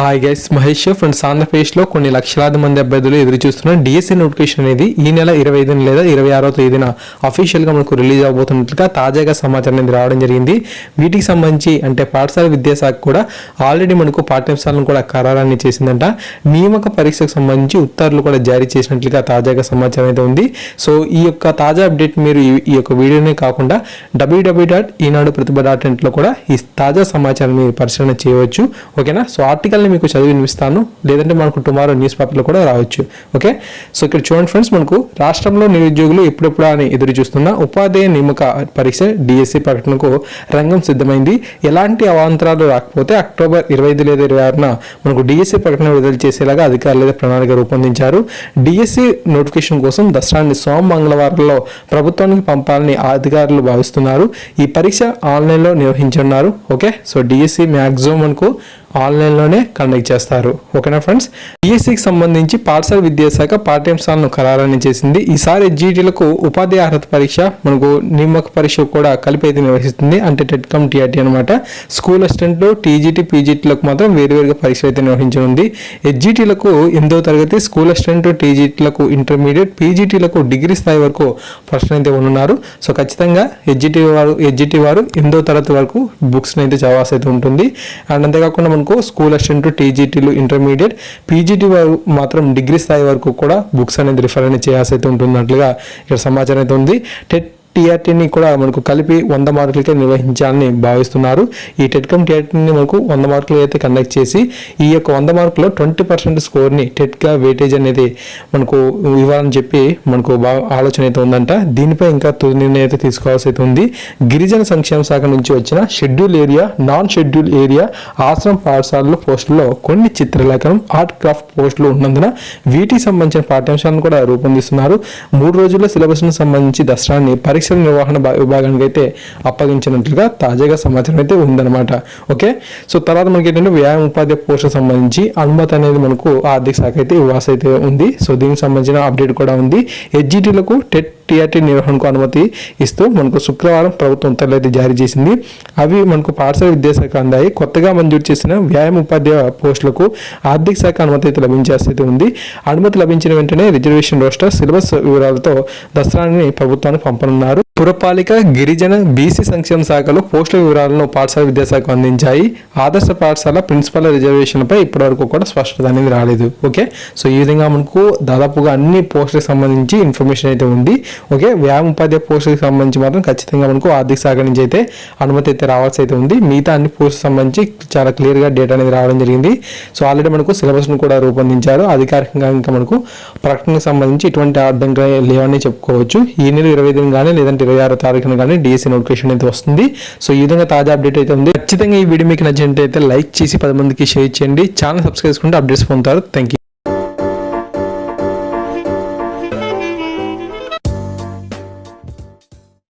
Hi guys, Mahesh friends. ఆంధ్రప్రదేశ్లో కొన్ని లక్షలాది మంది అభ్యర్థులు ఎదురు చూస్తున్న డిఎస్సి నోటిఫికేషన్ అనేది ఈ నెల 25 లేదా 26వ తేదీన అఫీషియల్గా మనకు రిలీజ్ అవబోతున్నట్లుగా తాజాగా సమాచారం అనేది రావడం జరిగింది. వీటికి సంబంధించి అంటే పాఠశాల విద్యాశాఖ కూడా ఆల్రెడీ మనకు పాఠ్యాంశాలను కూడా ఖరారాన్ని చేసిందంట. నియామక పరీక్షకు సంబంధించి ఉత్తర్వులు కూడా జారీ చేసినట్లుగా తాజాగా సమాచారం అయితే ఉంది. సో ఈ యొక్క తాజా అప్డేట్ మీరు ఈ యొక్క వీడియోనే కాకుండా www.eenadu.pratibha.in లో కూడా ఈ తాజా సమాచారం మీరు పరిశీలన చేయవచ్చు. ఓకేనా? సో ఆర్టికల్ మీకు చదివి వినిపిస్తాను, లేదంటే మనకు టుమారో న్యూస్ పేపర్లో కూడా రావచ్చు. ఓకే, సో ఇక్కడ చూడండి ఫ్రెండ్స్, మనకు రాష్ట్రంలో నిరుద్యోగులు ఎప్పుడెప్పుడు అని ఎదురు చూస్తున్న ఉపాధ్యాయ నియామక పరీక్ష డిఎస్సి ప్రకటనకు రంగం సిద్ధమైంది. ఎలాంటి అవాంతరాలు రాకపోతే అక్టోబర్ 25 లేదా 26న మనకు డిఎస్సి ప్రకటన విడుదల చేసేలాగా అధికారులు ప్రణాళిక రూపొందించారు. డిఎస్సి నోటిఫికేషన్ కోసం దసరాన్ని మంగళవారంలో ప్రభుత్వానికి పంపాలని అధికారులు భావిస్తున్నారు. ఈ పరీక్ష ఆన్లైన్లో నిర్వహించనున్నారు. ఓకే, సో డిఎస్సి మ్యాక్సిమం మనకు ఆన్లైన్లోనే కండక్ట్ చేస్తారు. ఓకేనా ఫ్రెండ్స్? డిఎస్సికి సంబంధించి పాఠశాల విద్యాశాఖ పాఠ్యాంశాలను ఖరారని చేసింది. ఈసారి ఎస్జిటిలకు ఉపాధ్యాయ అర్హత పరీక్ష మనకు నియామక పరీక్ష కూడా కలిపి అయితే నిర్వహిస్తుంది. అంటే టెట్ కమ్ టీఆర్టీ అనమాట. స్కూల్ అసిస్టెంట్లు, టీజీటీ, పీజీటీలకు మాత్రం వేరువేరుగా పరీక్ష అయితే నిర్వహించనుంది. ఎస్జిటిలకు 8వ తరగతి, స్కూల్ అసిస్టెంట్, టీజీటీలకు ఇంటర్మీడియట్, పీజీటీలకు డిగ్రీ స్థాయి వరకు ప్రశ్న అయితే ఉన్నారు. సో ఖచ్చితంగా ఎస్జిటి వారు 8వ తరగతి వరకు బుక్స్ అయితే చదవాల్సి అయితే ఉంటుంది. అండ్ అంతేకాకుండా స్కూల్ అసిస్టెంట్, టీజీటీలు ఇంటర్మీడియట్, పీజీటీ వారు మాత్రం డిగ్రీ స్థాయి వరకు కూడా బుక్స్ అనేది రిఫర్ అనేది చేయాల్సి అయితే ఉంటున్నట్లుగా ఇక్కడ సమాచారం అయితే ఉంది. టెట్ టీఆర్టీని కూడా మనకు కలిపి 100 మార్కులకే నిర్వహించాలని భావిస్తున్నారు. ఈ టెట్కమ్ టీఆర్టీని మనకు 100 మార్కులు అయితే కండక్ట్ చేసి ఈ యొక్క 100 మార్కులో 20% స్కోర్ని టెట్గా వెయిటేజ్ అనేది మనకు ఇవ్వాలని చెప్పి మనకు బాగా ఆలోచన అయితే ఉందంట. దీనిపై ఇంకా తుది నిర్ణయం అయితే తీసుకోవాల్సి అయితే ఉంది. గిరిజన సంక్షేమ శాఖ నుంచి వచ్చిన schedule area, non schedule area ఆశ్రమ పాఠశాలల పోస్టుల్లో కొన్ని చిత్రలేఖనం, ఆర్ట్ క్రాఫ్ట్ పోస్టులు ఉన్నందున వీటికి సంబంధించిన పాఠ్యాంశాలను కూడా రూపొందిస్తున్నారు. 3 రోజుల సిలబస్ను సంబంధించి దసరాన్ని పరీక్ష నిర్వహణ విభాగానికి అయితే అప్పగించినట్లుగా తాజాగా సమాచారం అయితే ఉందన్నమాట. ఓకే, సో తర్వాత మనకి ఏంటంటే వ్యాయామ ఉపాధ్యాయ పోస్టుకు సంబంధించి అనుమతి అనేది మనకు ఆర్థిక శాఖ అయితే ఇవ్వాల్సి అయితే ఉంది. సో దీనికి సంబంధించిన అప్డేట్ కూడా ఉంది. ఎస్జిటిలకు టెట్ టీఆర్టీ నిర్వహణకు అనుమతి ఇస్తూ మనకు శుక్రవారం ప్రభుత్వం ఉత్తర్వులు అయితే జారీ చేసింది. అవి మనకు పాఠశాల విద్యాశాఖ అందాయి. కొత్తగా మంజూరు చేసిన వ్యాయామ ఉపాధ్యాయ పోస్టులకు ఆర్థిక శాఖ అనుమతి అయితే లభించాల్సి అయితే ఉంది. అనుమతి లభించిన వెంటనే రిజర్వేషన్ రోస్టర్, సిలబస్ వివరాలతో దసరాని ప్రభుత్వానికి పంపనున్నారు. పురపాలిక, గిరిజన, బీసీ సంక్షేమ శాఖలు పోస్టుల వివరాలను పాఠశాల విద్యాశాఖ అందించాయి. ఆదర్శ పాఠశాల ప్రిన్సిపల్ రిజర్వేషన్పై ఇప్పటివరకు కూడా స్పష్టత అనేది రాలేదు. ఓకే, సో ఈ విధంగా మనకు దాదాపుగా అన్ని పోస్టులకు సంబంధించి ఇన్ఫర్మేషన్ అయితే ఉంది. ఓకే, వ్యాయామ ఉపాధ్యాయ పోస్టులకు సంబంధించి మాత్రం ఖచ్చితంగా మనకు ఆర్థిక శాఖ నుంచి అయితే అనుమతి అయితే రావాల్సి అయితే ఉంది. మిగతా అన్ని పోస్టులకు సంబంధించి చాలా క్లియర్గా డేటా అనేది రావడం జరిగింది. సో ఆల్రెడీ మనకు సిలబస్ను కూడా రూపొందించారు. అధికారికంగా ఇంకా మనకు ప్రకటనకు సంబంధించి ఇటువంటి అడ్డంగా లేవని చెప్పుకోవచ్చు. ఈ నెల 25 కానీ లేదంటే 26వ తారీఖున కానీ డిఎస్సి నోటిఫికేషన్ అయితే వస్తుంది. సో ఈ విధంగా తాజా అప్డేట్ అయితే ఉంది. ఖచ్చితంగా ఈ వీడియో మీకు నచ్చినట్లయితే లైక్ చేసి 10 మందికి షేర్ చేయండి. ఛానల్ సబ్స్క్రైబ్ చేసుకుంటే అప్డేట్స్ పొందుతారు. Thank you.